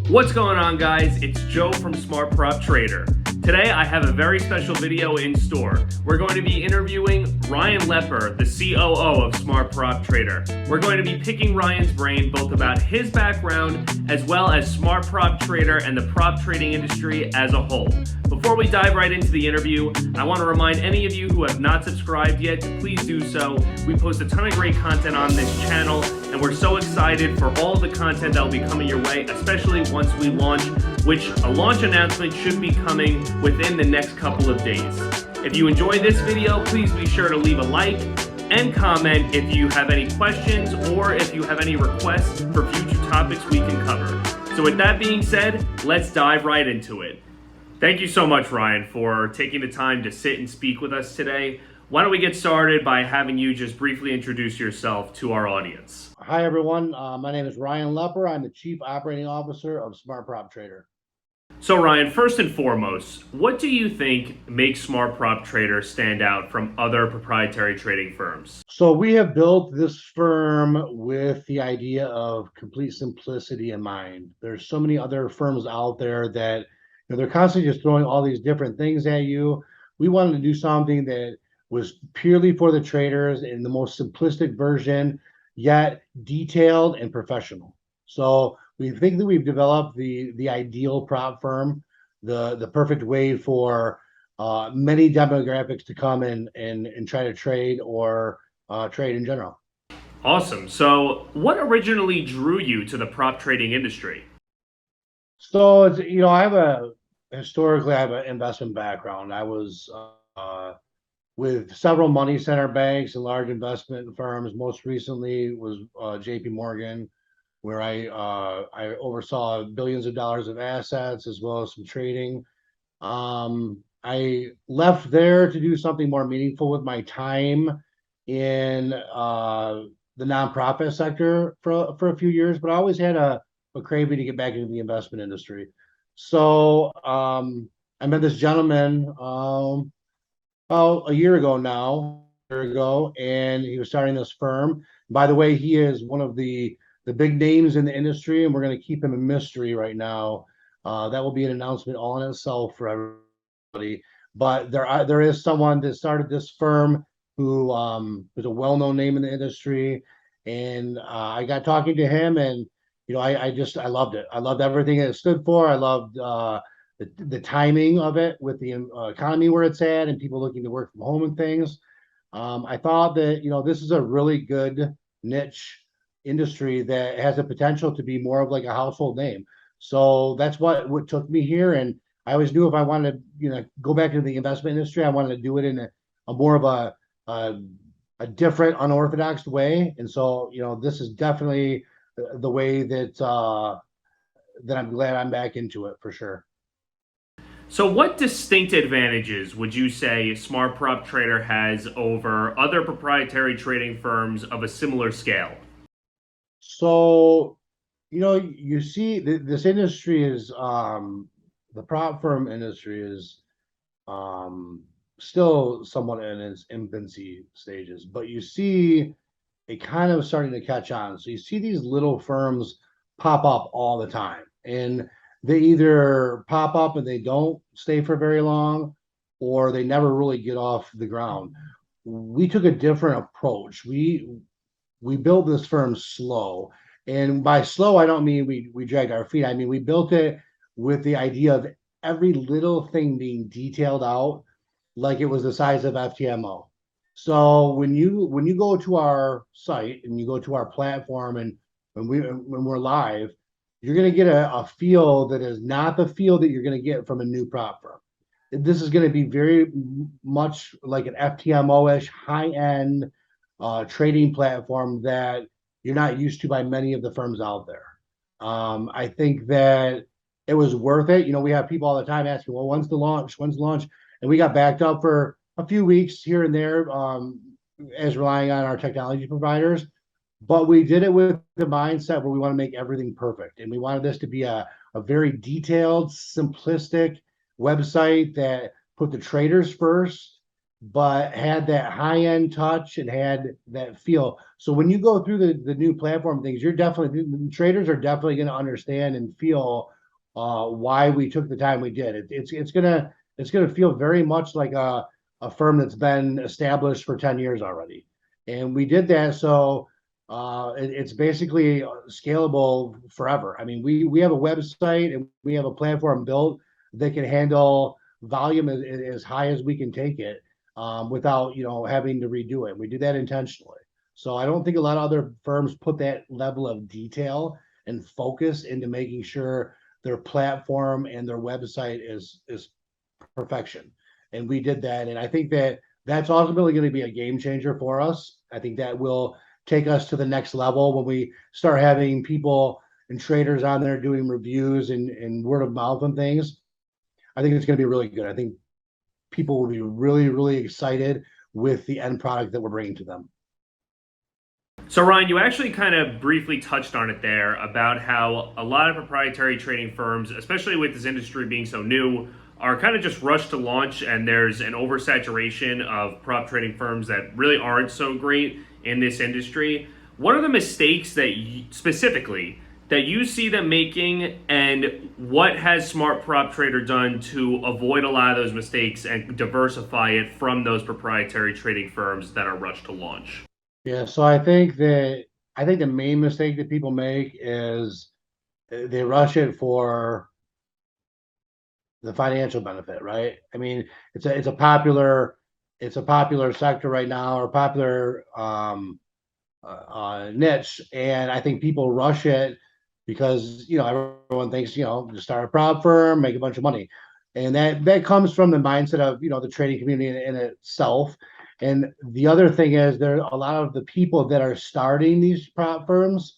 What's going on, guys? It's Joe from Smart Prop Trader. Today I have a very special video in store. We're going to be interviewing Ryan Lepper, the COO of Smart Prop Trader. We're going to be picking Ryan's brain both about his background as well as Smart Prop Trader and the prop trading industry as a whole. Before we dive right into the interview, I want to remind any of you who have not subscribed yet to please do so. We post a ton of great content on this channel, and we're so excited for all the content that will be coming your way, especially once we launch, which a launch announcement should be coming within the next couple of days. If you enjoyed this video, please be sure to leave a like and comment if you have any questions or if you have any requests for future topics we can cover. So with that being said, let's dive right into it. Thank you so much, Ryan, for taking the time to sit and speak with us today. Why don't we get started by having you just briefly introduce yourself to our audience? Hi, everyone. My name is Ryan Lepper. I'm the Chief Operating Officer of Smart Prop Trader. So, Ryan, first and foremost, what do you think makes Smart Prop Trader stand out from other proprietary trading firms? So we have built this firm with the idea of complete simplicity in mind. There's so many other firms out there that they're constantly just throwing all these different things at you. We wanted to do something that was purely for the traders in the most simplistic version, yet detailed and professional. So we think that we've developed the ideal prop firm, the perfect way for many demographics to come in and try to trade or trade in general. Awesome. So, what originally drew you to the prop trading industry? So it's, I have historically I have an investment background. I was with several money center banks and large investment firms. Most recently was JP Morgan, where I oversaw billions of dollars of assets as well as some trading. I left there to do something more meaningful with my time in the nonprofit sector for a few years, but I always had a craving to get back into the investment industry. So I met this gentleman a year ago now, and he was starting this firm. By the way, he is one of the big names in the industry, and we're going to keep him a mystery right now. That will be an announcement all in itself for everybody. But there is someone that started this firm who is a well-known name in the industry, and I got talking to him, and I loved it. I loved everything it stood for. I loved the timing of it with the economy where it's at and people looking to work from home and things. I thought that this is a really good niche industry that has the potential to be more of like a household name. So that's what took me here. And I always knew if I wanted to go back into the investment industry, I wanted to do it in a more of a different, unorthodox way. And so this is definitely the way that I'm glad I'm back into it for sure. So, what distinct advantages would you say Smart Prop Trader has over other proprietary trading firms of a similar scale? So, you see this industry is the prop firm industry is still somewhat in its infancy stages, but you see it kind of starting to catch on. So you see these little firms pop up all the time, and they either pop up and they don't stay for very long, or they never really get off the ground. We took a different approach. We built this firm slow, and by slow I don't mean we dragged our feet. I mean we built it with the idea of every little thing being detailed out like it was the size of FTMO. So when you go to our site and you go to our platform and when we're live, you're going to get a feel that is not the feel that you're going to get from a new prop firm. This is going to be very much like an FTMO-ish high-end trading platform that you're not used to by many of the firms out there. I think that it was worth it. We have people all the time asking, well, when's the launch? When's the launch? And we got backed up for a few weeks here and there as relying on our technology providers. But we did it with the mindset where we want to make everything perfect. And we wanted this to be a very detailed, simplistic website that put the traders first, but had that high-end touch and had that feel. So when you go through the new platform things, the traders are definitely going to understand and feel why we took the time we did. It's gonna feel very much like a firm that's been established for 10 years already. And we did that so it's basically scalable forever. I mean, we have a website and we have a platform built that can handle volume as high as we can take it without having to redo it. We did that intentionally. So I don't think a lot of other firms put that level of detail and focus into making sure their platform and their website is perfection. And we did that. And I think that that's ultimately going to be a game changer for us. I think that will take us to the next level when we start having people and traders on there doing reviews and word of mouth and things. I think it's going to be really good. I think people will be really, really excited with the end product that we're bringing to them. So, Ryan, you actually kind of briefly touched on it there about how a lot of proprietary trading firms, especially with this industry being so new, are kind of just rushed to launch, and there's an oversaturation of prop trading firms that really aren't so great in this industry. What are the mistakes that specifically that you see them making, and what has Smart Prop Trader done to avoid a lot of those mistakes and diversify it from those proprietary trading firms that are rushed to launch? Yeah, so I think the main mistake that people make is they rush it for the financial benefit, right? I mean, it's a popular sector right now, or popular niche, and I think people rush it because everyone thinks just start a prop firm, make a bunch of money, and that comes from the mindset of the trading community in itself. And the other thing is there a lot of the people that are starting these prop firms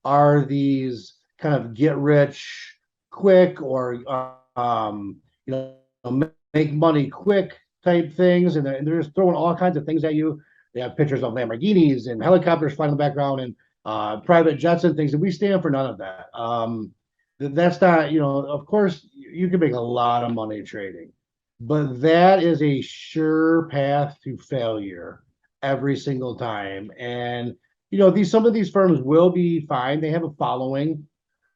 are these kind of get rich quick or make money quick type things, and they're just throwing all kinds of things at you. They have pictures of Lamborghinis and helicopters flying in the background and private jets and things, and we stand for none of that. That's not, of course, you can make a lot of money trading, but that is a sure path to failure every single time. And some of these firms will be fine; they have a following,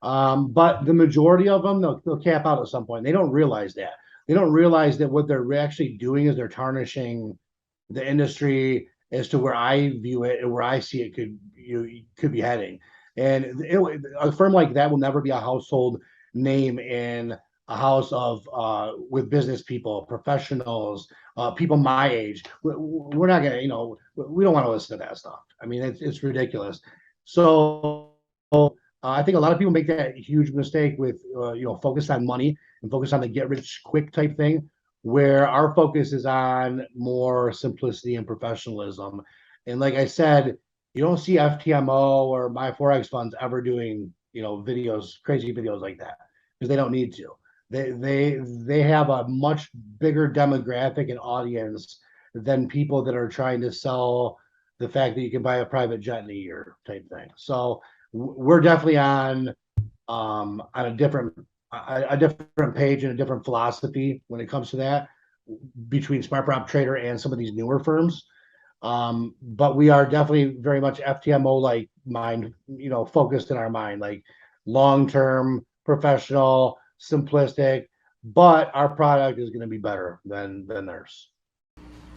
but the majority of them they'll cap out at some point. They don't realize that. They don't realize that what they're actually doing is they're tarnishing the industry as to where I view it and where I see it could be heading. And a firm like that will never be a household name in a house of with business people, professionals, people my age. We're not gonna, we don't want to listen to that stuff. I mean, it's ridiculous. So I think a lot of people make that huge mistake with focus on money and focus on the get rich quick type thing, where our focus is on more simplicity and professionalism. And like I said, you don't see FTMO or my Forex funds ever doing videos, crazy videos like that, because they don't need to. They have a much bigger demographic and audience than people that are trying to sell the fact that you can buy a private jet in a year type thing. So we're definitely on a different page and a different philosophy when it comes to that between Smart Prop Trader and some of these newer firms. But we are definitely very much FTMO like mind, focused in our mind, like long term, professional, simplistic. But our product is going to be better than theirs.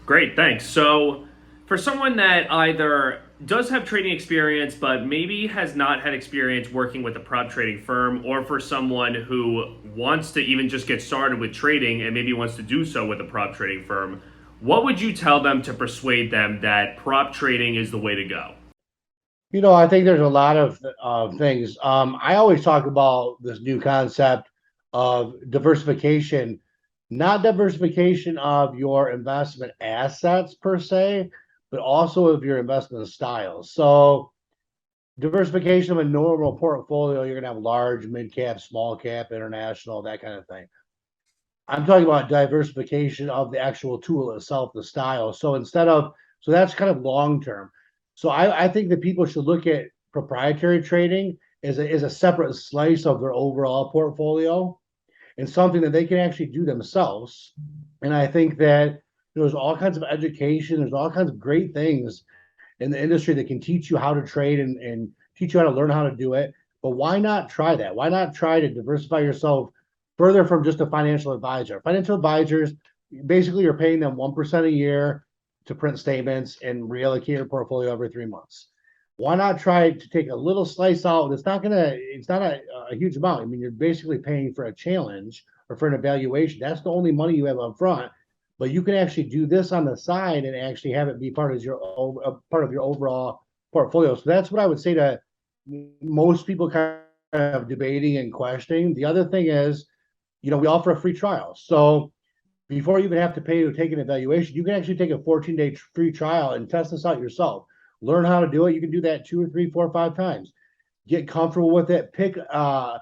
Great, thanks. So, for someone that either does have trading experience but maybe has not had experience working with a prop trading firm, or for someone who wants to even just get started with trading and maybe wants to do so with a prop trading firm, what would you tell them to persuade them that prop trading is the way to go? I think there's a lot of things. I always talk about this new concept of diversification, not diversification of your investment assets per se, but also of your investment styles. So diversification of a normal portfolio, you're gonna have large, mid cap, small cap, international, that kind of thing. I'm talking about diversification of the actual tool itself, the style. So that's kind of long term. So I think that people should look at proprietary trading as a separate slice of their overall portfolio and something that they can actually do themselves. And I think that there's all kinds of education, there's all kinds of great things in the industry that can teach you how to trade and teach you how to learn how to do it. But why not try that? Why not try to diversify yourself further from just a financial advisor? Financial advisors, basically, you're paying them 1% a year to print statements and reallocate your portfolio every 3 months. Why not try to take a little slice out? It's not a huge amount. I mean, you're basically paying for a challenge or for an evaluation. That's the only money you have up front. But you can actually do this on the side and actually have it be part of your overall portfolio. So that's what I would say to most people kind of debating and questioning. The other thing is, we offer a free trial. So before you even have to pay to take an evaluation, you can actually take a 14-day free trial and test this out yourself. Learn how to do it. You can do that 2 or 3, 4 or 5 times. Get comfortable with it. Pick a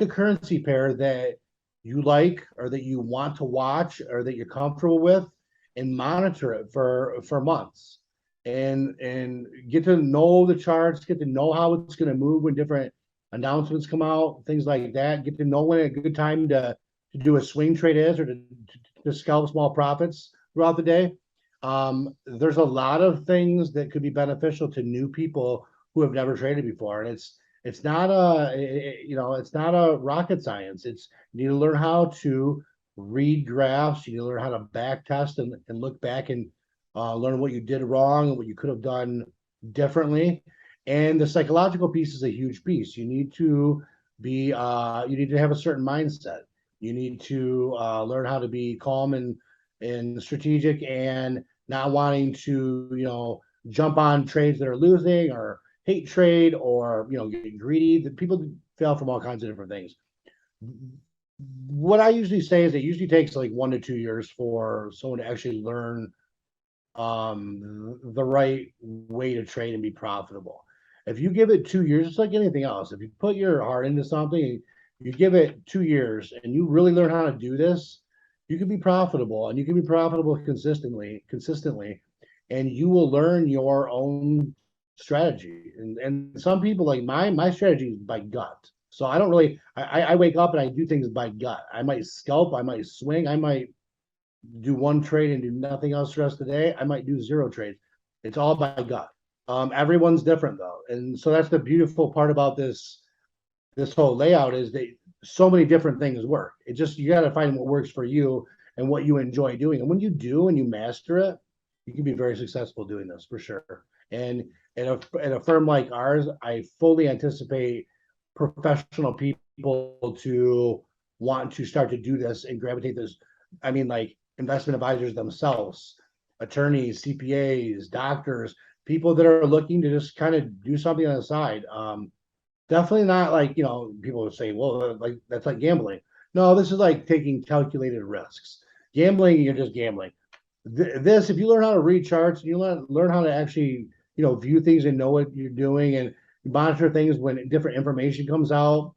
currency pair that you like or that you want to watch or that you're comfortable with, and monitor it for months, and get to know the charts, get to know how it's going to move when different announcements come out, things like that. Get to know when a good time to do a swing trade is, or to scalp small profits throughout the day. There's a lot of things that could be beneficial to new people who have never traded before, and it's not a rocket science. You need to learn how to read graphs. You need to learn how to back test and look back and learn what you did wrong and what you could have done differently. And the psychological piece is a huge piece. You need to have a certain mindset. You need to learn how to be calm and strategic, and not wanting to jump on trades that are losing, or hate trade, or get greedy. People fail from all kinds of different things. What I usually say is it usually takes like 1 to 2 years for someone to actually learn the right way to trade and be profitable. If you give it 2 years, it's like anything else. If you put your heart into something, you give it 2 years, and you really learn how to do this, you can be profitable, and you can be profitable consistently, and you will learn your own strategy. And some people, like my strategy is by gut. So I don't really I wake up and I do things by gut. I might scalp, I might swing, I might do one trade and do nothing else the rest of the day. I might do 0 trades. It's all by gut. Everyone's different though. And so that's the beautiful part about this whole layout, is that so many different things work. It just, you got to find what works for you and what you enjoy doing. And when you do and you master it, you can be very successful doing this for sure. And at a firm like ours, I fully anticipate professional people to want to start to do this and gravitate this. I mean, like investment advisors themselves, attorneys, CPAs, doctors, people that are looking to just kind of do something on the side. Definitely not like, people would say, well, like that's like gambling. No, this is like taking calculated risks. Gambling, you're just gambling. This, if you learn how to read charts, you learn how to actually, view things and know what you're doing, and monitor things when different information comes out.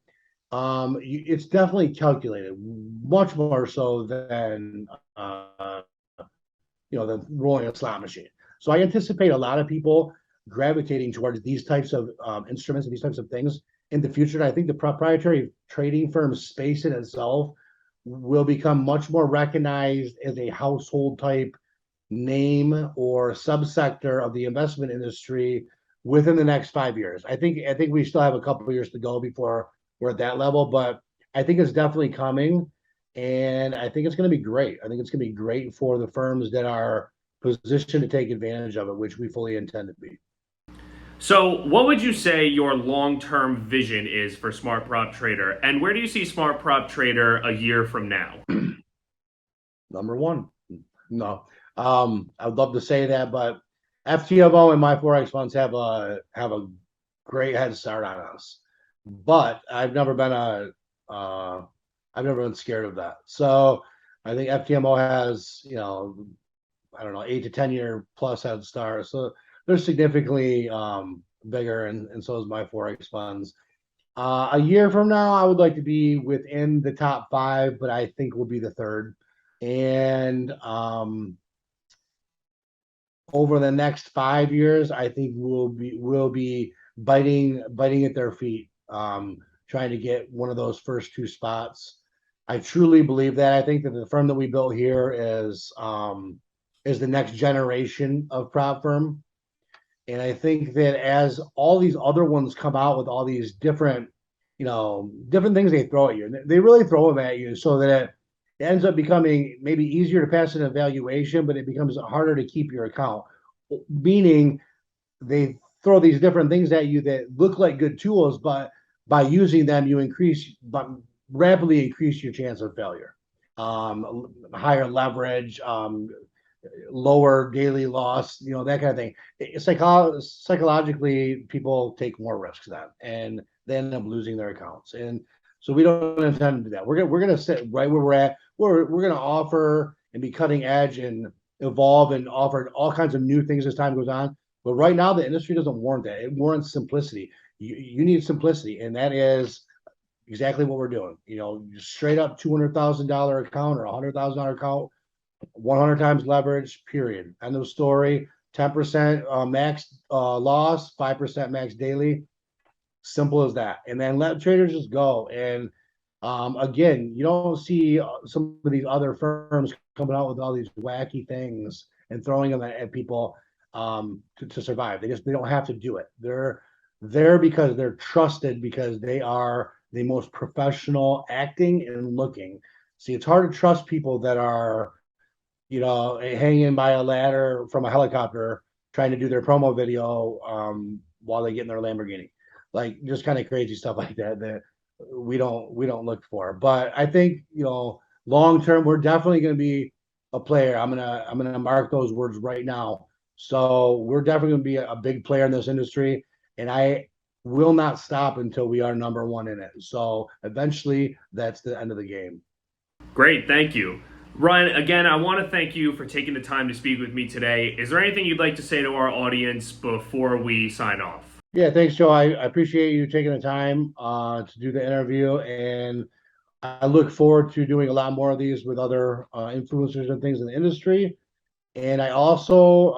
It's definitely calculated, much more so than than rolling a slot machine. So I anticipate a lot of people gravitating towards these types of instruments and these types of things in the future. And I think the proprietary trading firm space in itself will become much more recognized as a household type name or subsector of the investment industry within the next 5 years. I think we still have a couple of years to go before we're at that level, but I think it's definitely coming, and I think it's going to be great. I think it's going to be great for the firms that are positioned to take advantage of it, which we fully intend to be. So, what would you say your long-term vision is for Smart Prop Trader, and where do you see Smart Prop Trader a year from now? Number one. No. I'd love to say that, but FTMO and my Forex funds have a great head start on us. But I've never been scared of that. So I think FTMO has, I don't know, 8 to 10 year plus head start. So they're significantly bigger, and so is my Forex funds. A year from now, I would like to be within the top 5, but I think we'll be the 3rd. And over the next 5 years, I think we'll be biting at their feet, trying to get one of those first 2 spots. I truly believe that. I think that the firm that we built here is the next generation of prop firm. And I think that as all these other ones come out with all these different different things they throw at you. And they really throw them at you so that it ends up becoming maybe easier to pass an evaluation, but it becomes harder to keep your account. Meaning they throw these different things at you that look like good tools, but by using them, you rapidly increase your chance of failure. Higher leverage, lower daily loss, that kind of thing. Psychologically, people take more risks then, and they end up losing their accounts. And so we don't intend to do that. We're gonna sit right where we're at. We're gonna offer and be cutting edge and evolve and offer all kinds of new things as time goes on. But right now, the industry doesn't warrant that. It warrants simplicity. You need simplicity, and that is exactly what we're doing. Straight up $200,000 account or $100,000 account, 100 times leverage, period. End of story. 10% max loss, 5% max daily. Simple as that. And then let traders just go. And again, you don't see some of these other firms coming out with all these wacky things and throwing them at people to survive. They don't have to do it. They're there because they're trusted, because they are the most professional acting and looking. See, it's hard to trust people that are, hanging by a ladder from a helicopter trying to do their promo video while they get in their Lamborghini. Like, just kind of crazy stuff like that we don't look for. But I think, long term, we're definitely going to be a player. I'm gonna mark those words right now. So we're definitely going to be a big player in this industry, and I will not stop until we are number one in it. So eventually, that's the end of the game. Great, thank you. Ryan, again, I want to thank you for taking the time to speak with me today. Is there anything you'd like to say to our audience before we sign off? Yeah, thanks, Joe. I appreciate you taking the time to do the interview, and I look forward to doing a lot more of these with other influencers and things in the industry. And I also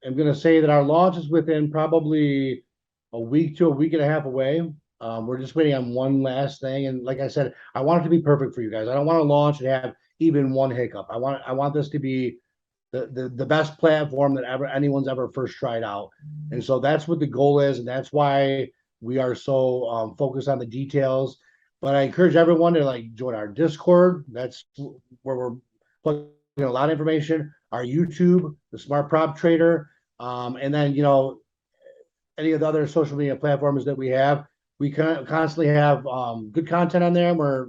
am going to say that our launch is within probably a week to a week and a half away. We're just waiting on one last thing. And like I said, I want it to be perfect for you guys. I don't want to launch and have even one hiccup. I want this to be the best platform that anyone's ever first tried out. And so that's what the goal is. And that's why we are so focused on the details. But I encourage everyone to join our Discord. That's where we're plugging a lot of information. Our YouTube, the Smart Prop Trader, and then any of the other social media platforms that we have. We constantly have good content on there. We're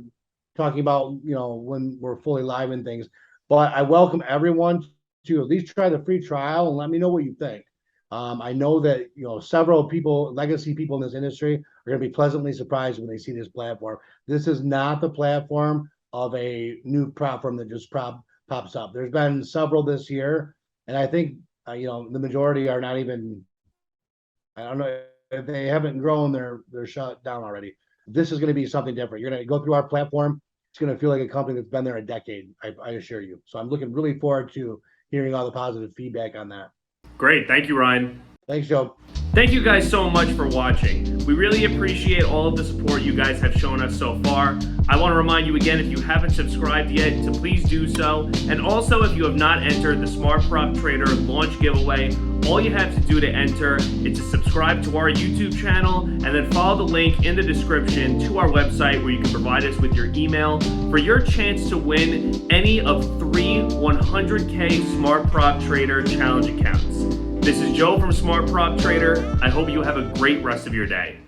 talking about when we're fully live and things. But I welcome everyone to at least try the free trial and let me know what you think. I know that several people, legacy people in this industry, are going to be pleasantly surprised when they see this platform. This is not the platform of a new platform that just pops up. There's been several this year, and I think the majority are not even. I don't know if they haven't grown. They're shut down already. This is going to be something different. You're going to go through our platform. It's going to feel like a company that's been there a decade. I assure you. So I'm looking really forward to hearing all the positive feedback on that. Great. Thank you, Ryan. Thanks, Joe. Thank you guys so much for watching. We really appreciate all of the support you guys have shown us so far. I want to remind you again, if you haven't subscribed yet, to please do so. And also, if you have not entered the Smart Prop Trader launch giveaway, all you have to do to enter is to subscribe to our YouTube channel and then follow the link in the description to our website where you can provide us with your email for your chance to win any of 3 100K Smart Prop Trader challenge accounts. This is Joe from Smart Prop Trader. I hope you have a great rest of your day.